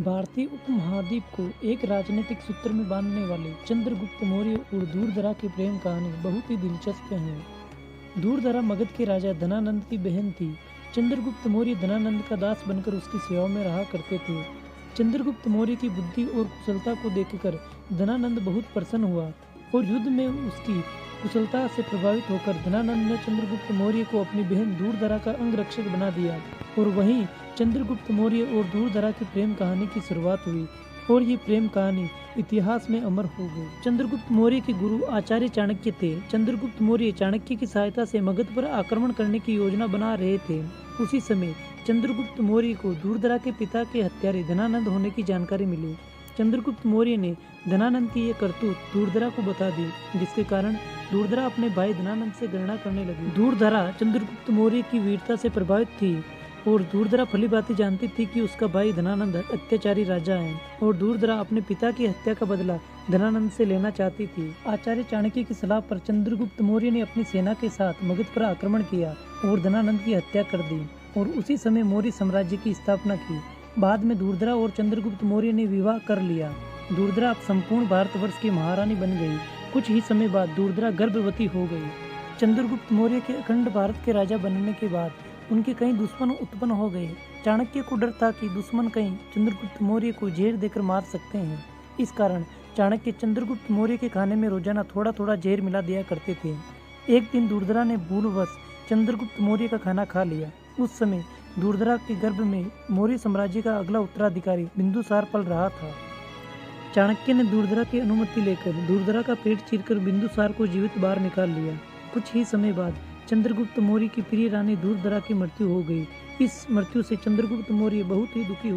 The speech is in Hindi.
भारतीय उपमहाद्वीप को एक राजनीतिक सूत्र में बांधने वाले चंद्रगुप्त मौर्य और दूरदरा की प्रेम कहानी बहुत ही दिलचस्प है। दूरदरा मगध के राजा धनानंद की बहन थी। चंद्रगुप्त मौर्य धनानंद का दास बनकर उसकी सेवा में रहा करते थे। चंद्रगुप्त मौर्य की बुद्धि और कुशलता को देखकर धनानंद बहुत प्रसन्न हुआ और युद्ध में उसकी कुशलता से प्रभावित होकर धनानंद ने चंद्रगुप्त मौर्य को अपनी बहन दूरदरा का अंगरक्षक बना दिया और वहीं चंद्रगुप्त मौर्य और दूरदरा की प्रेम कहानी की शुरुआत हुई और ये प्रेम कहानी इतिहास में अमर हो गई। चंद्रगुप्त मौर्य के गुरु आचार्य चाणक्य थे। चंद्रगुप्त मौर्य चाणक्य की सहायता से मगध पर आक्रमण करने की योजना बना रहे थे। उसी समय चंद्रगुप्त मौर्य को दूरदरा के पिता के हत्यारे धनानंद होने की जानकारी मिली। चंद्रगुप्त मौर्य ने धनानंद की ये करतूत दूरदरा को बता दी, जिसके कारण दूरदरा अपने भाई धनानंद से गणना करने लगी। दूरदरा चंद्रगुप्त मौर्य की वीरता से प्रभावित थी और दूरदरा भली भांति जानती थी कि उसका भाई धनानंद अत्याचारी राजा है और दूरदरा अपने पिता की हत्या का बदला धनानंद से लेना चाहती थी। आचार्य चाणक्य की सलाह पर चंद्रगुप्त मौर्य ने अपनी सेना के साथ मगध पर आक्रमण किया और धनानंद की हत्या कर दी और उसी समय मौर्य साम्राज्य की स्थापना की। बाद में दूरदरा और चंद्रगुप्त मौर्य ने विवाह कर लिया। दूरदरा अब संपूर्ण भारतवर्ष की महारानी बन गई। कुछ ही समय बाद दूरदरा गर्भवती हो गई। चंद्रगुप्त मौर्य के अखंड भारत के राजा बनने के बाद उनके कई दुश्मन उत्पन्न हो गए। चाणक्य को डर था कि दुश्मन कहीं चंद्रगुप्त मौर्य को जहर देकर मार सकते हैं। इस कारण चाणक्य चंद्रगुप्त मौर्य के खाने में रोजाना थोड़ा थोड़ा जहर मिला दिया करते थे। एक दिन दूरदरा ने भूलवश चंद्रगुप्त मौर्य का खाना खा लिया। उस समय दूरदरा के गर्भ में मौर्य साम्राज्य का अगला उत्तराधिकारी बिंदुसार पल रहा था। चाणक्य ने दूरदरा की अनुमति लेकर दूरदरा का पेट चीरकर बिंदुसार को जीवित बाहर निकाल लिया। कुछ ही समय बाद चंद्रगुप्त मौर्य की प्रिय रानी दूरदरा की मृत्यु हो गई। इस मृत्यु से चंद्रगुप्त मौर्य बहुत ही दुखी हो